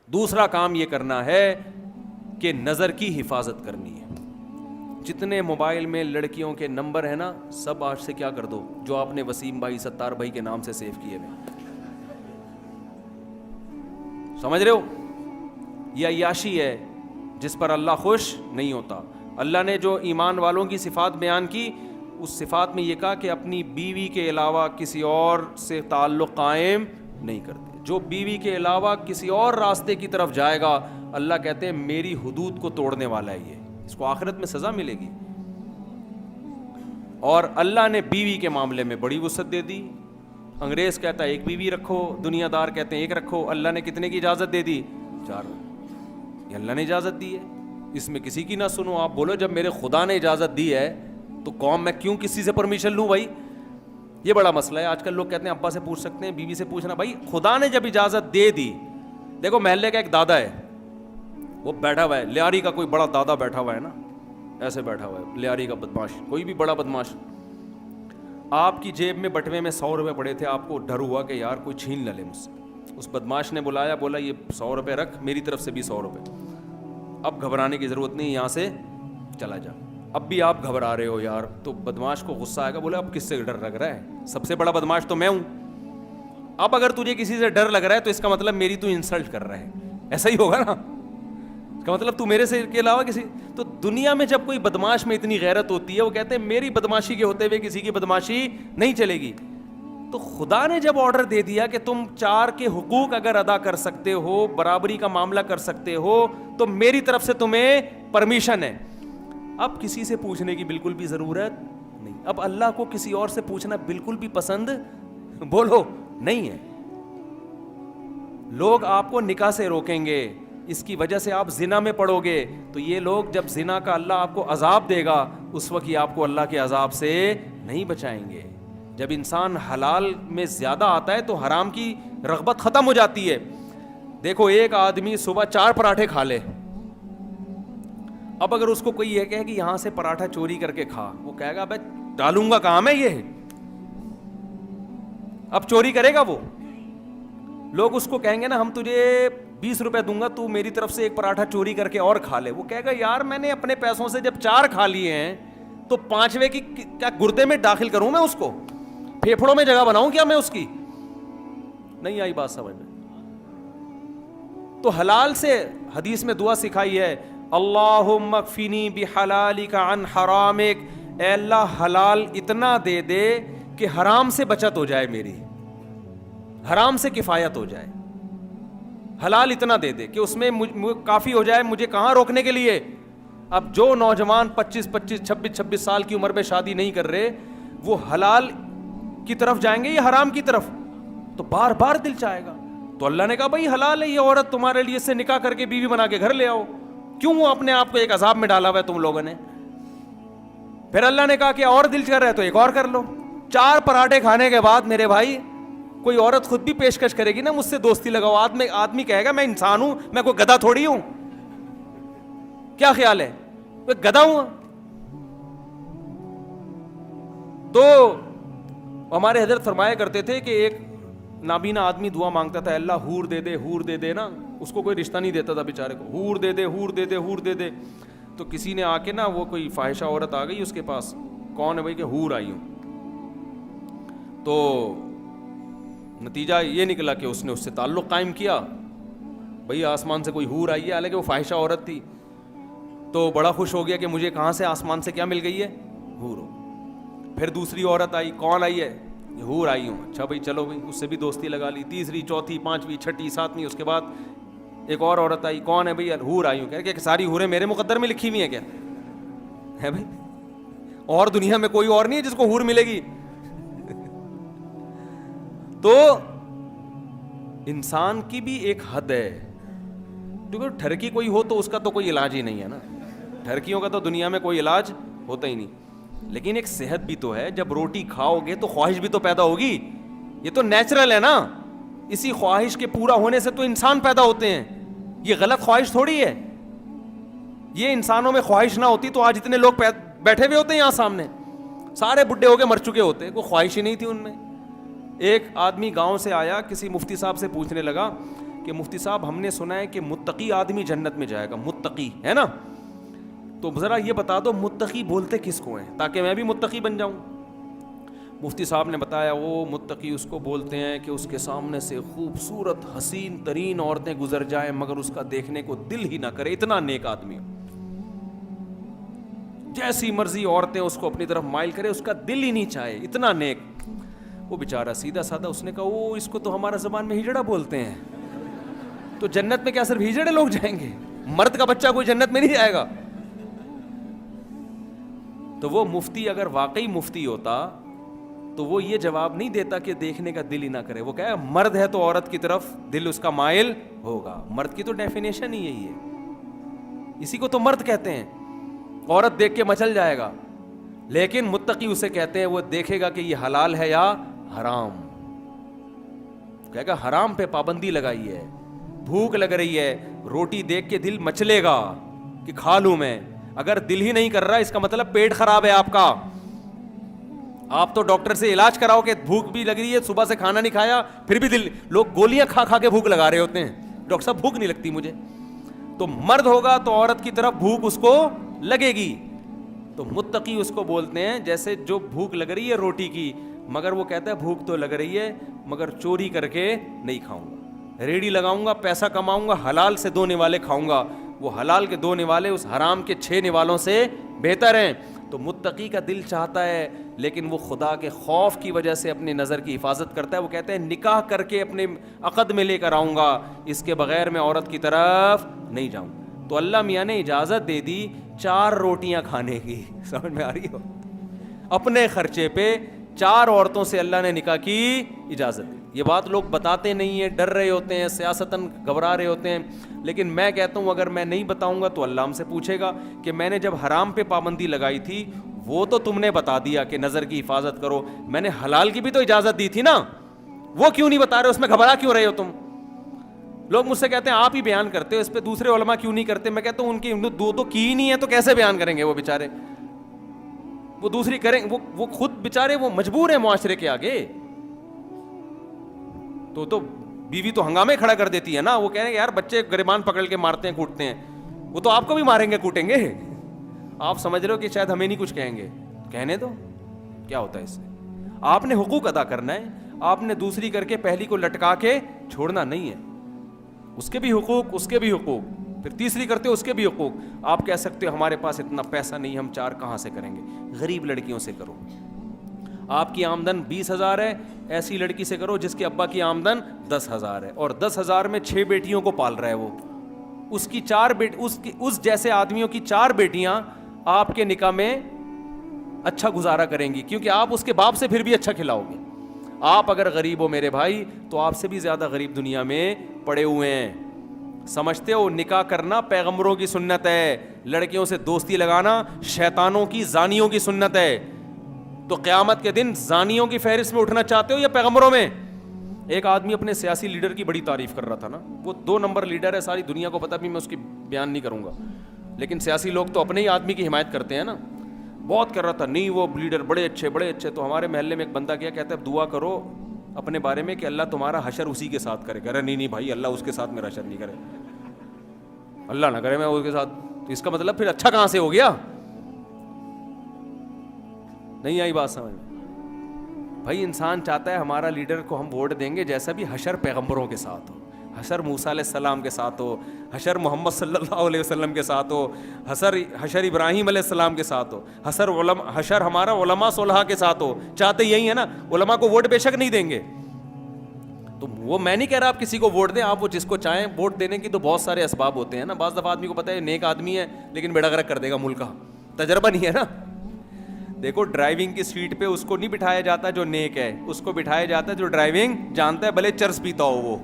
دوسرا کام یہ کرنا ہے کہ نظر کی حفاظت کرنی ہے. جتنے موبائل میں لڑکیوں کے نمبر ہیں نا, سب آج سے کیا کر دو, جو آپ نے وسیم بھائی ستار بھائی کے نام سے سیو کیے ہوئے. سمجھ رہے ہو, یہ عیاشی ہے جس پر اللہ خوش نہیں ہوتا. اللہ نے جو ایمان والوں کی صفات بیان کی, اس صفات میں یہ کہا کہ اپنی بیوی کے علاوہ کسی اور سے تعلق قائم نہیں کرتے. جو بیوی کے علاوہ کسی اور راستے کی طرف جائے گا, اللہ کہتے ہیں میری حدود کو توڑنے والا ہے, یہ اس کو آخرت میں سزا ملے گی. اور اللہ نے بیوی کے معاملے میں بڑی وسعت دے دی. انگریز کہتا ہے ایک بیوی رکھو, دنیا دار کہتے ہیں ایک رکھو. اللہ نے کتنے کی اجازت دے دی؟ 4. یہ اللہ نے اجازت دی ہے, اس میں کسی کی نہ سنو. آپ بولو جب میرے خدا نے اجازت دی ہے تو قوم میں کیوں کسی سے پرمیشن لوں بھائی؟ یہ بڑا مسئلہ ہے. آج کل لوگ کہتے ہیں ابا سے پوچھ سکتے ہیں, بیوی سے پوچھنا. بھائی خدا نے جب اجازت دے دی, دیکھو محلے کا ایک دادا ہے, وہ بیٹھا ہوا ہے, لیاری کا کوئی بڑا دادا بیٹھا ہوا ہے نا, ایسے بیٹھا ہوا ہے لیاری کا بدماش, کوئی بھی بڑا بدماش. آپ کی جیب میں بٹوے میں 100 روپے پڑے تھے, آپ کو ڈر ہوا کہ یار کوئی چھین نہ لے مجھ سے. اس بدماش نے بلایا, بولا یہ 100 روپے رکھ, میری طرف سے بھی 100 روپے. اب گھبرانے کی ضرورت نہیں, یہاں سے چلا جا. اب بھی آپ گھبرا رہے ہو یار, تو بدماش کو غصہ آئے گا, بولا اب کس سے ڈر لگ رہا ہے, سب سے بڑا بدماش تو میں ہوں. اب اگر تجھے کسی سے ڈر لگ رہا ہے تو اس کا مطلب میری تو انسلٹ کر رہا ہے, ایسا ہی ہوگا نا, اس کا مطلب تو میرے سے کے علاوہ کسی. تو دنیا میں جب کوئی بدماش میں اتنی غیرت ہوتی ہے, وہ کہتے ہیں میری بدماشی کے ہوتے ہوئے کسی کی بدماشی نہیں چلے گی. تو خدا نے جب آرڈر دے دیا کہ تم 4 کے حقوق اگر ادا کر سکتے ہو, برابری کا معاملہ کر سکتے ہو, تو میری طرف سے تمہیں پرمیشن ہے. اب کسی سے پوچھنے کی بالکل بھی ضرورت نہیں. اب اللہ کو کسی اور سے پوچھنا بالکل بھی پسند بولو نہیں ہے. لوگ آپ کو نکاح سے روکیں گے, اس کی وجہ سے آپ زنا میں پڑو گے, تو یہ لوگ جب زنا کا اللہ آپ کو عذاب دے گا, اس وقت یہ آپ کو اللہ کے عذاب سے نہیں بچائیں گے. جب انسان حلال میں زیادہ آتا ہے تو حرام کی رغبت ختم ہو جاتی ہے. دیکھو ایک آدمی صبح 4 پراٹھے کھا لے, اب اگر اس کو کوئی یہ کہے کہ یہاں سے پراٹھا چوری کر کے کھا, وہ کہے گا بھائی ڈالوں گا کام ہے یہ, اب چوری کرے گا وہ. لوگ اس کو کہیں گے نا ہم تجھے 20 روپے دوں گا, تو میری طرف سے ایک پراٹھا چوری کر کے اور کھا لے. وہ کہے گا یار میں نے اپنے پیسوں سے جب 4 کھا لیے ہیں تو 5ویں کی کیا گردے میں داخل کروں میں, اس کو پھیپھڑوں میں جگہ بناؤں کیا میں اس کی؟ نہیں آئی بات سمجھ میں؟ تو حلال سے حدیث میں دعا سکھائی ہے, اللہم اکفنی بحلالک عن حرامک, اے اللہ حلال اتنا دے دے کہ حرام سے بچت ہو جائے, میری حرام سے کفایت ہو جائے. حلال اتنا دے دے کہ اس میں کافی ہو جائے مجھے کہاں روکنے کے لیے. اب جو نوجوان 25 26 سال کی عمر میں شادی نہیں کر رہے, وہ حلال کی طرف جائیں گے یا حرام کی طرف؟ تو بار بار دل چاہے گا. تو اللہ نے کہا بھائی حلال ہے یہ عورت تمہارے لیے, اس سے نکاح کر کے بیوی بنا کے گھر لے آؤ. کیوں وہ اپنے آپ کو ایک عذاب میں ڈالا ہوا ہے تم لوگوں نے؟ پھر اللہ نے کہا کہ اور دل کر رہا ہے تو ایک اور کر لو. 4 پراٹھے کھانے کے بعد میرے بھائی کوئی عورت خود بھی پیشکش کرے گی نا مجھ سے دوستی لگاؤ. آدمی کہے گا میں انسان ہوں, میں کوئی گدھا تھوڑی ہوں. کیا خیال ہے میں گدھا ہوں؟ تو ہمارے حضرت فرمایا کرتے تھے کہ ایک نابینا آدمی دعا مانگتا تھا, اللہ حور دے دے, حور دے دے نا. اس کو کوئی رشتہ نہیں دیتا تھا بیچارے کو, حور دے دے, حور دے دے, حور دے دے. تو کسی نے آ کے نا, وہ کوئی فاحشہ عورت آ گئی اس کے پاس, کون ہے بھائی کہ حور آئی ہوں. تو نتیجہ یہ نکلا کہ اس نے اس سے تعلق قائم کیا. بھئی آسمان سے کوئی حور آئی ہے, حالانکہ وہ فاحشہ عورت تھی. تو بڑا خوش ہو گیا کہ مجھے کہاں سے آسمان سے کیا مل گئی ہے, حور. پھر دوسری عورت آئی, کون آئی ہے, حور آئی ہوں. اچھا بھائی چلو بھائی, اس سے بھی دوستی لگا لی. تیسری, چوتھی, 5ویں, 6ٹھی, 7ویں. اس کے بعد ایک اور عورت آئی, کون ہے بھئی, حور آئی ہوں. کہ ساری حوریں میرے مقدر میں لکھی ہوئی ہیں کیا ہے بھائی؟ اور دنیا میں کوئی اور نہیں ہے جس کو حور ملے گی؟ تو انسان کی بھی ایک حد ہے. کیونکہ ٹھرکی کوئی ہو تو اس کا تو کوئی علاج ہی نہیں ہے نا. ٹھرکیوں کا تو دنیا میں کوئی علاج ہوتا ہی نہیں. لیکن ایک صحت بھی تو ہے, جب روٹی کھاؤ گے تو خواہش بھی تو پیدا ہوگی. یہ تو نیچرل ہے نا. اسی خواہش کے پورا ہونے سے تو انسان پیدا ہوتے ہیں. یہ غلط خواہش تھوڑی ہے. یہ انسانوں میں خواہش نہ ہوتی تو آج اتنے لوگ بیٹھے ہوئے ہوتے ہیں یہاں سامنے, سارے بڈھے ہو کے مر چکے ہوتے. کوئی خواہش ہی نہیں تھی ان میں. ایک آدمی گاؤں سے آیا, کسی مفتی صاحب سے پوچھنے لگا کہ مفتی صاحب ہم نے سنا ہے کہ متقی آدمی جنت میں جائے گا, متقی ہے نا, تو ذرا یہ بتا دو متقی بولتے کس کو ہیں تاکہ میں بھی متقی بن جاؤں. مفتی صاحب نے بتایا وہ متقی اس کو بولتے ہیں کہ اس کے سامنے سے خوبصورت حسین ترین عورتیں گزر جائیں مگر اس کا دیکھنے کو دل ہی نہ کرے, اتنا نیک آدمی ہو, جیسی مرضی عورتیں اس کو اپنی طرف مائل کرے اس کا دل ہی نہیں چاہے, اتنا نیک. وہ بیچارہ سیدھا سادہ, اس نے کہا وہ اس کو تو ہمارا زبان میں ہجڑا بولتے ہیں, تو جنت میں کیا صرف ہجڑے لوگ جائیں گے, مرد کا بچہ کوئی جنت میں نہیں جائے گا. تو وہ مفتی اگر واقعی مفتی ہوتا تو وہ یہ جواب نہیں دیتا کہ دیکھنے کا دل ہی نہ کرے, وہ کہے مرد ہے تو عورت کی طرف دل اس کا مائل ہوگا. مرد کی تو ڈیفینیشن ہی یہی ہے, اسی کو تو مرد کہتے ہیں. عورت دیکھ کے مچل جائے گا, لیکن متقی اسے کہتے ہیں وہ دیکھے گا کہ یہ حلال ہے یا حرام, کہے گا حرام پہ پابندی لگائی ہے, بھوک لگ رہی ہے, روٹی دیکھ کے دل مچلے گا کہ کھا لوں میں, اگر دل ہی نہیں کر رہا اس کا مطلب پیٹ خراب ہے آپ کا. آپ تو ڈاکٹر سے علاج کراؤ کہ بھوک بھی لگ رہی ہے, صبح سے کھانا نہیں کھایا پھر بھی دل, لوگ گولیاں کھا کھا کے بھوک لگا رہے ہوتے ہیں, ڈاکٹر صاحب بھوک نہیں لگتی مجھے. تو مرد ہوگا تو عورت کی طرف بھوک اس کو لگے گی. تو متقی اس کو بولتے ہیں جیسے جو بھوک لگ رہی ہے روٹی کی, مگر وہ کہتا ہے بھوک تو لگ رہی ہے مگر چوری کر کے نہیں کھاؤں گا, ریڑھی لگاؤں گا, پیسہ کماؤں گا, حلال سے 2 نوالے کھاؤں گا. وہ حلال کے 2 نوالے اس حرام کے 6 نوالوں سے بہتر ہیں. تو متقی کا دل چاہتا ہے لیکن وہ خدا کے خوف کی وجہ سے اپنی نظر کی حفاظت کرتا ہے. وہ کہتے ہیں نکاح کر کے اپنے عقد میں لے کر آؤں گا, اس کے بغیر میں عورت کی طرف نہیں جاؤں. تو اللہ میاں نے اجازت دے دی 4 روٹیاں کھانے کی, سمجھ میں آ رہی ہو, اپنے خرچے پہ 4 عورتوں سے اللہ نے نکاح کی اجازت دی. یہ بات لوگ بتاتے نہیں ہیں, ڈر رہے ہوتے ہیں, سیاستاً گھبرا رہے ہوتے ہیں, لیکن میں کہتا ہوں اگر میں نہیں بتاؤں گا تو اللہ ہم سے پوچھے گا کہ میں نے جب حرام پہ پابندی لگائی تھی وہ تو تم نے بتا دیا کہ نظر کی حفاظت کرو, میں نے حلال کی بھی تو اجازت دی تھی نا, وہ کیوں نہیں بتا رہے, اس میں گھبرا کیوں رہے ہو تم. لوگ مجھ سے کہتے ہیں آپ ہی بیان کرتے ہو, اس پہ دوسرے علماء کیوں نہیں کرتے. میں کہتا ہوں ان کی 2 تو کی ہی نہیں ہے تو کیسے بیان کریں گے وہ بیچارے, وہ دوسری کریں, وہ خود بیچارے وہ مجبور ہیں معاشرے کے آگے. تو بیوی تو ہنگامے کھڑا کر دیتی ہے نا, وہ کہہ رہے ہیں یار بچے گریبان پکڑ کے مارتے ہیں کوٹتے ہیں, وہ تو آپ کو بھی ماریں گے کوٹیں گے. آپ سمجھ رہے ہو کہ شاید ہمیں نہیں کچھ کہیں گے, کہنے دو, کیا ہوتا ہے اس سے. آپ نے حقوق ادا کرنا ہے, آپ نے دوسری کر کے پہلی کو لٹکا کے چھوڑنا نہیں ہے. اس کے بھی حقوق, اس کے بھی حقوق, پھر تیسری کرتے ہو اس کے بھی حقوق. آپ کہہ سکتے ہو ہمارے پاس اتنا پیسہ نہیں, ہم 4 کہاں سے کریں گے, غریب لڑکیوں سے کرو. آپ کی آمدن 20,000 ہے, ایسی لڑکی سے کرو جس کے ابا کی آمدن 10,000 ہے اور 10,000 میں 6 بیٹیوں کو پال رہا ہے وہ, اس کی 4 اس جیسے آدمیوں کی 4 بیٹیاں آپ کے نکاح میں اچھا گزارا کریں گی, کیونکہ آپ اس کے باپ سے پھر بھی اچھا کھلاؤ گے. آپ اگر غریب ہو میرے بھائی تو آپ سے بھی زیادہ غریب دنیا میں پڑے ہوئے ہیں. سمجھتے ہو نکاح کرنا پیغمبروں کی سنت ہے, لڑکیوں سے دوستی لگانا شیطانوں کی, زانیوں کی سنت ہے. تو قیامت کے دن زانیوں کی فہرست میں اٹھنا چاہتے ہو یا پیغمبروں میں؟ ایک آدمی اپنے سیاسی لیڈر کی بڑی تعریف کر رہا تھا نا, وہ 2 نمبر لیڈر ہے, ساری دنیا کو پتہ بھی, میں اس کی بیان نہیں کروں گا, لیکن سیاسی لوگ تو اپنے ہی آدمی کی حمایت کرتے ہیں نا. بہت کر رہا تھا, نہیں وہ لیڈر بڑے اچھے بڑے اچھے. تو ہمارے محلے میں ایک بندہ کیا کہتا ہے دعا کرو اپنے بارے میں کہ اللہ تمہارا حشر اسی کے ساتھ کرے. کہہ رہا نہیں بھائی اللہ اس کے ساتھ میرا حشر نہیں کرے, اللہ نہ کرے میں اس کے ساتھ. تو اس کا مطلب پھر اچھا کہاں سے ہو گیا؟ نہیں آئی بات سمجھ میں؟ بھائی انسان چاہتا ہے ہمارا لیڈر کو ہم ووٹ دیں گے جیسا بھی حشر پیغمبروں کے ساتھ ہو, حشر موسیٰ علیہ السلام کے ساتھ ہو, حشر محمد صلی اللہ علیہ وسلم کے ساتھ ہو, حشر ابراہیم علیہ السلام کے ساتھ ہو, حشر ہمارا علماء صلحاء کے ساتھ ہو. چاہتے یہی ہے نا, علماء کو ووٹ بے شک نہیں دیں گے. تو وہ میں نہیں کہہ رہا آپ کسی کو ووٹ دیں, آپ وہ جس کو چاہیں. ووٹ دینے کی تو بہت سارے اسباب ہوتے ہیں نا. بعض دفعہ آدمی کو پتہ ہے نیک آدمی ہے لیکن بیڑا غرق کر دے گا ملک کا, تجربہ نہیں ہے نا. دیکھو ڈرائیونگ کی سیٹ پہ اس کو نہیں بٹھایا جاتا جو نیک ہے, اس کو بٹھایا جاتا ہے جو ڈرائیونگ جانتا ہے, بھلے چرس پیتا ہو وہ.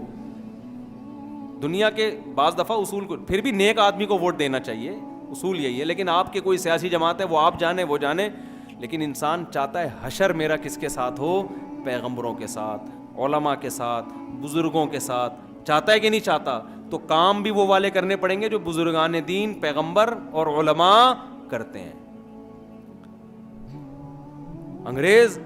دنیا کے بعض دفعہ اصول کو, پھر بھی نیک آدمی کو ووٹ دینا چاہیے, اصول یہی ہے. لیکن آپ کے کوئی سیاسی جماعت ہے وہ آپ جانے وہ جانے, لیکن انسان چاہتا ہے حشر میرا کس کے ساتھ ہو؟ پیغمبروں کے ساتھ, علماء کے ساتھ, بزرگوں کے ساتھ. چاہتا ہے کہ نہیں چاہتا؟ تو کام بھی وہ والے کرنے پڑیں گے جو بزرگان دین, پیغمبر اور علماء کرتے ہیں. انگریز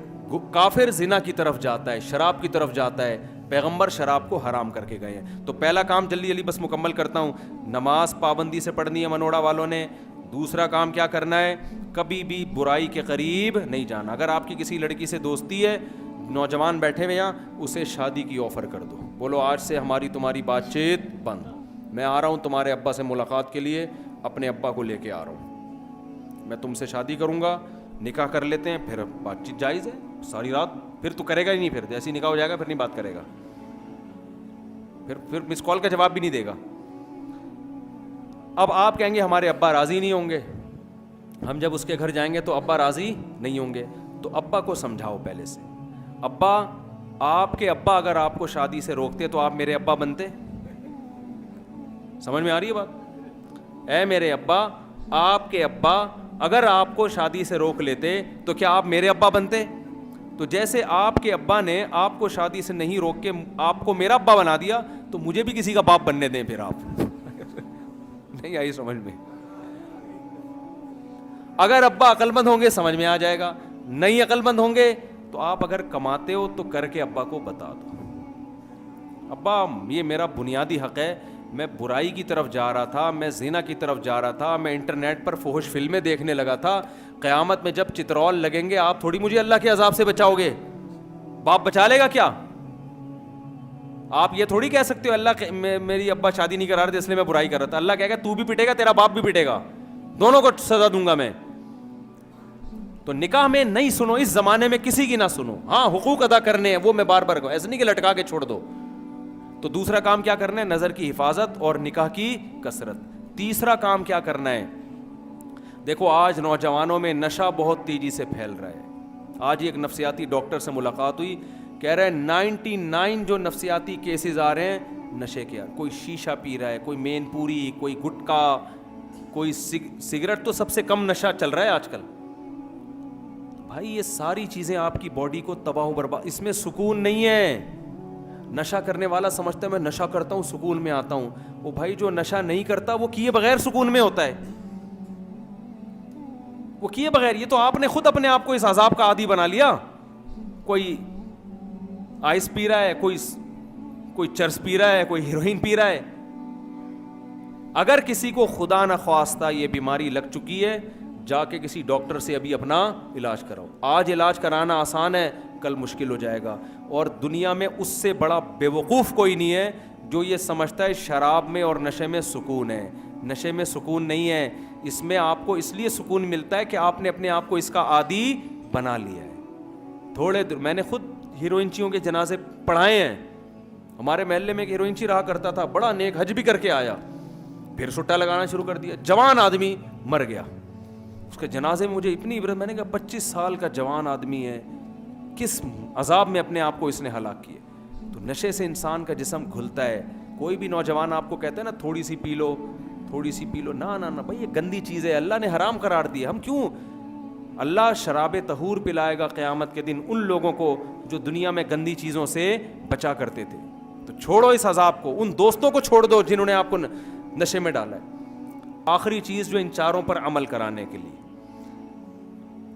کافر زنا کی طرف جاتا ہے, شراب کی طرف جاتا ہے, پیغمبر شراب کو حرام کر کے گئے ہیں. تو پہلا کام جلدی جلدی بس مکمل کرتا ہوں, نماز پابندی سے پڑھنی ہے منوڑا والوں نے. دوسرا کام کیا کرنا ہے, کبھی بھی برائی کے قریب نہیں جانا. اگر آپ کی کسی لڑکی سے دوستی ہے, نوجوان بیٹھے ہوئے یہاں, اسے شادی کی آفر کر دو. بولو آج سے ہماری تمہاری بات چیت بند, میں آ رہا ہوں تمہارے ابا سے ملاقات کے لیے, اپنے ابا کو لے کے آ رہا ہوں, میں تم سے شادی کروں گا, نکاح کر لیتے ہیں, پھر بات چیت جائز ہے. ساری رات پھر تو کرے گا ہی نہیں, پھر جیسے نکاح ہو جائے گا پھر نہیں بات کرے گا, پھر مس کال کا جواب بھی نہیں دے گا. اب آپ کہیں گے ہمارے ابا راضی نہیں ہوں گے, ہم جب اس کے گھر جائیں گے تو ابا راضی نہیں ہوں گے. تو ابا کو سمجھاؤ پہلے سے, ابا آپ کے ابا اگر آپ کو شادی سے روکتے تو آپ میرے ابا بنتے؟ سمجھ میں آ رہی ہے بات؟ اے میرے ابا, آپ کے ابا اگر آپ کو شادی سے روک لیتے تو کیا آپ میرے ابا بنتے؟ تو جیسے آپ کے ابا نے آپ کو شادی سے نہیں روک کے آپ کو میرا ابا بنا دیا, تو مجھے بھی کسی کا باپ بننے دیں پھر آپ. نہیں آئی سمجھ میں؟ اگر ابا عقل مند ہوں گے سمجھ میں آ جائے گا, نہیں عقل مند ہوں گے تو آپ اگر کماتے ہو تو کر کے ابا کو بتا دو, ابا یہ میرا بنیادی حق ہے, میں برائی کی طرف جا رہا تھا, میں زنا کی طرف جا رہا تھا, میں انٹرنیٹ پر فحش فلمیں دیکھنے لگا تھا, قیامت میں جب چترول لگیں گے آپ تھوڑی مجھے اللہ کے عذاب سے بچاؤ گے, باپ بچا لے گا کیا؟ آپ یہ تھوڑی کہہ سکتے ہو اللہ میری ابا شادی نہیں کرا رہے تھے اس لیے میں برائی کر رہا تھا. اللہ کہے گا تو بھی پٹے گا, تیرا باپ بھی پٹے گا, دونوں کو سزا دوں گا میں. تو نکاح میں نہیں سنو, اس زمانے میں کسی کی نہ سنو. ہاں حقوق ادا کرنے ہیں وہ میں بار بار کہوں, ایسے نہیں کہ لٹکا کے چھوڑ دو. تو دوسرا کام کیا کرنا ہے, نظر کی حفاظت اور نکاح کی کثرت. تیسرا کام کیا کرنا ہے, دیکھو آج نوجوانوں میں نشہ بہت تیزی سے پھیل رہا ہے. آج ایک نفسیاتی ڈاکٹر سے ملاقات ہوئی, کہہ رہے ہیں 99 جو نفسیاتی کیسز آ رہے ہیں نشے کے. کوئی شیشہ پی رہا ہے, کوئی مین پوری, کوئی گٹکا, کوئی سگریٹ, تو سب سے کم نشہ چل رہا ہے آج کل. بھائی یہ ساری چیزیں آپ کی باڈی کو تباہ و برباد, اس میں سکون نہیں ہے. نشہ کرنے والا سمجھتا ہے میں نشہ کرتا ہوں سکون میں آتا ہوں, وہ بھائی جو نشہ نہیں کرتا وہ کیے بغیر سکون میں ہوتا ہے, وہ کیے بغیر. یہ تو آپ نے خود اپنے آپ کو اس عذاب کا عادی بنا لیا. کوئی آئس پی رہا ہے, کوئی چرس پی رہا ہے, کوئی ہیروئن پی رہا ہے. اگر کسی کو خدا نخواستہ یہ بیماری لگ چکی ہے, جا کے کسی ڈاکٹر سے ابھی اپنا علاج کراؤ. آج علاج کرانا آسان ہے, کل مشکل ہو جائے گا. اور دنیا میں اس سے بڑا بے وقوف کوئی نہیں ہے جو یہ سمجھتا ہے شراب میں اور نشے میں سکون ہے. نشے میں سکون نہیں ہے, اس میں آپ کو اس لیے سکون ملتا ہے کہ آپ نے اپنے آپ کو اس کا عادی بنا لیا ہے. تھوڑے دیر میں نے خود ہیروئنچیوں کے جنازے پڑھائے ہیں. ہمارے محلے میں ایک ہیروئنچی رہا کرتا تھا, بڑا نیک, حج بھی کر کے آیا, پھر سٹا لگانا شروع کر دیا. جوان آدمی مر گیا, اس کے جنازے میں مجھے اتنی عبرت, میں نے کہا 25 سال کا جوان آدمی ہے, کس عذاب میں اپنے آپ کو اس نے ہلاک کیا. تو نشے سے انسان کا جسم گھلتا ہے. کوئی بھی نوجوان آپ کو کہتا ہے نا تھوڑی سی پی لو, تھوڑی سی پی لو, نہ بھائی یہ گندی چیز ہے, اللہ نے حرام قرار دی. ہم کیوں, اللہ شراب طہور پلائے گا قیامت کے دن ان لوگوں کو جو دنیا میں گندی چیزوں سے بچا کرتے تھے. تو چھوڑو اس عذاب کو, ان دوستوں کو چھوڑ دو جنہوں نے آپ کو نشے میں ڈالا ہے. آخری چیز جو ان چاروں پر عمل کرانے کے لیے,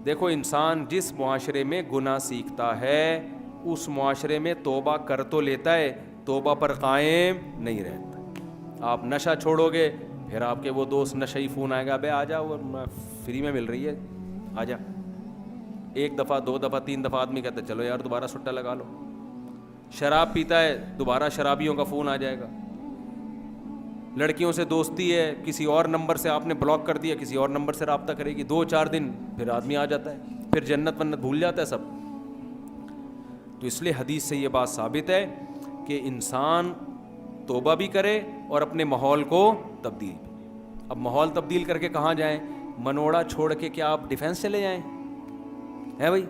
دیکھو انسان جس معاشرے میں گناہ سیکھتا ہے اس معاشرے میں توبہ کر تو لیتا ہے, توبہ پر قائم نہیں رہتا. آپ نشہ چھوڑو گے, پھر آپ کے وہ دوست نشئی فون آئے گا, بے آ جا, وہ فری میں مل رہی ہے, آ جا. ایک دفعہ, 2 دفعہ, 3 دفعہ آدمی کہتا ہے چلو یار دوبارہ سٹا لگا لو. شراب پیتا ہے, دوبارہ شرابیوں کا فون آ جائے گا. لڑکیوں سے دوستی ہے, کسی اور نمبر سے آپ نے بلاک کر دیا, کسی اور نمبر سے رابطہ کرے گی, 2-4 دن پھر آدمی آ جاتا ہے, پھر جنت ونت بھول جاتا ہے سب. تو اس لیے حدیث سے یہ بات ثابت ہے کہ انسان توبہ بھی کرے اور اپنے ماحول کو تبدیل. اب ماحول تبدیل کر کے کہاں جائیں, منوڑا چھوڑ کے کیا آپ ڈیفینس چلے جائیں؟ ہے بھائی,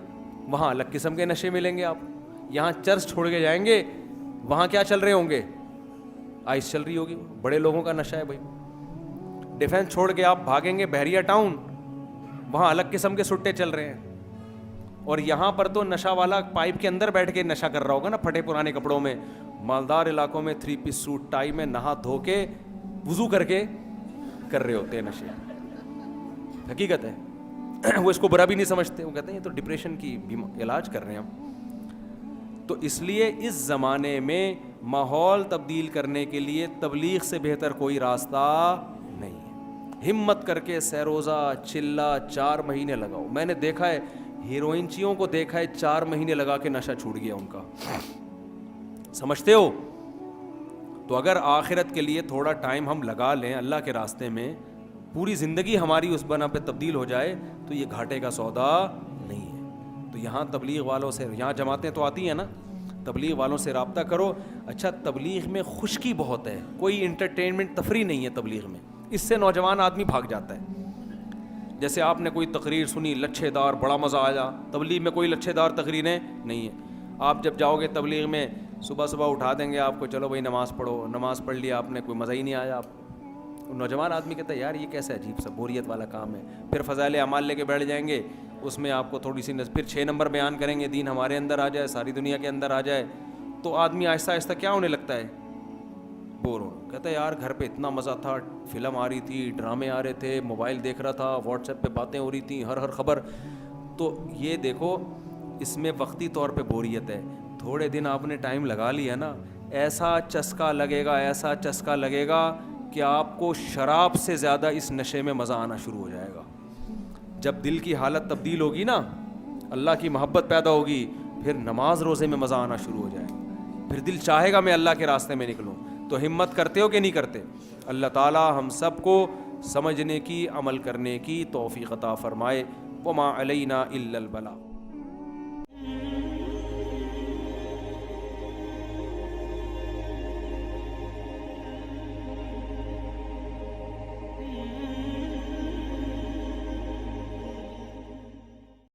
وہاں الگ قسم کے نشے ملیں گے. آپ یہاں چرچ چھوڑ کے جائیں گے, وہاں کیا چل رہے ہوں گے, آئس چل رہی ہوگی, بڑے لوگوں کا نشہ ہے بھائی. ڈیفینس چھوڑ کے آپ بھاگیں گے بحریہ ٹاؤن, وہاں الگ قسم کے سٹے چل رہے ہیں. اور یہاں پر تو نشہ والا پائپ کے اندر بیٹھ کے نشہ کر رہا ہوگا نا, پھٹے پرانے کپڑوں میں. مالدار علاقوں میں 3 پیس سوٹ ٹائی میں نہا دھو کے وضو کر کے کر رہے ہوتے ہیں نشے. حقیقت ہے, وہ اس کو برا بھی نہیں سمجھتے, وہ کہتے ہیں یہ تو ڈپریشن کی علاج کر رہے ہیں ہم. تو اس لیے اس زمانے میں ماحول تبدیل کرنے کے لیے تبلیغ سے بہتر کوئی راستہ نہیں ہے. ہمت کر کے سیروزہ چلہ 4 مہینے لگاؤ. میں نے دیکھا ہے ہیروئنچیوں کو دیکھا ہے 4 مہینے لگا کے نشہ چھوٹ گیا ان کا. سمجھتے ہو؟ تو اگر آخرت کے لیے تھوڑا ٹائم ہم لگا لیں اللہ کے راستے میں, پوری زندگی ہماری اس بنا پہ تبدیل ہو جائے تو یہ گھاٹے کا سودا نہیں ہے. تو یہاں تبلیغ والوں سے, یہاں جماعتیں تو آتی ہیں نا, تبلیغ والوں سے رابطہ کرو. اچھا تبلیغ میں خشکی بہت ہے, کوئی انٹرٹینمنٹ تفریح نہیں ہے تبلیغ میں, اس سے نوجوان آدمی بھاگ جاتا ہے. جیسے آپ نے کوئی تقریر سنی لچھے دار, بڑا مزہ آیا, تبلیغ میں کوئی لچھے دار تقریریں نہیں ہیں. آپ جب جاؤ گے تبلیغ میں صبح صبح اٹھا دیں گے آپ کو, چلو بھائی نماز پڑھو, نماز پڑھ لیا آپ نے, کوئی مزہ ہی نہیں آیا. آپ نوجوان آدمی کہتا ہے یار یہ کیسے عجیب سا بوریت والا کام ہے. پھر فضائل اعمال لے کے بیٹھ جائیں گے, اس میں آپ کو تھوڑی سی پھر 6 نمبر بیان کریں گے, دین ہمارے اندر آ جائے, ساری دنیا کے اندر آ جائے, تو آدمی آہستہ آہستہ کیا ہونے لگتا ہے, بور ہو. کہتا ہے یار گھر پہ اتنا مزہ تھا, فلم آ رہی تھی, ڈرامے آ رہے تھے, موبائل دیکھ رہا تھا, واٹس ایپ پہ باتیں ہو رہی تھیں, ہر خبر. تو یہ دیکھو اس میں وقتی طور پہ بوریت ہے. تھوڑے دن آپ نے ٹائم لگا لیا نا, ایسا چسکا لگے گا, ایسا چسکا لگے گا کہ آپ کو شراب سے زیادہ اس نشے میں مزہ آنا شروع ہو جائے گا. جب دل کی حالت تبدیل ہوگی نا, اللہ کی محبت پیدا ہوگی, پھر نماز روزے میں مزہ آنا شروع ہو جائے گا. پھر دل چاہے گا میں اللہ کے راستے میں نکلوں. تو ہمت کرتے ہو کہ نہیں کرتے؟ اللہ تعالی ہم سب کو سمجھنے کی, عمل کرنے کی توفیق عطا فرمائے. وما علینا الا البلاغ.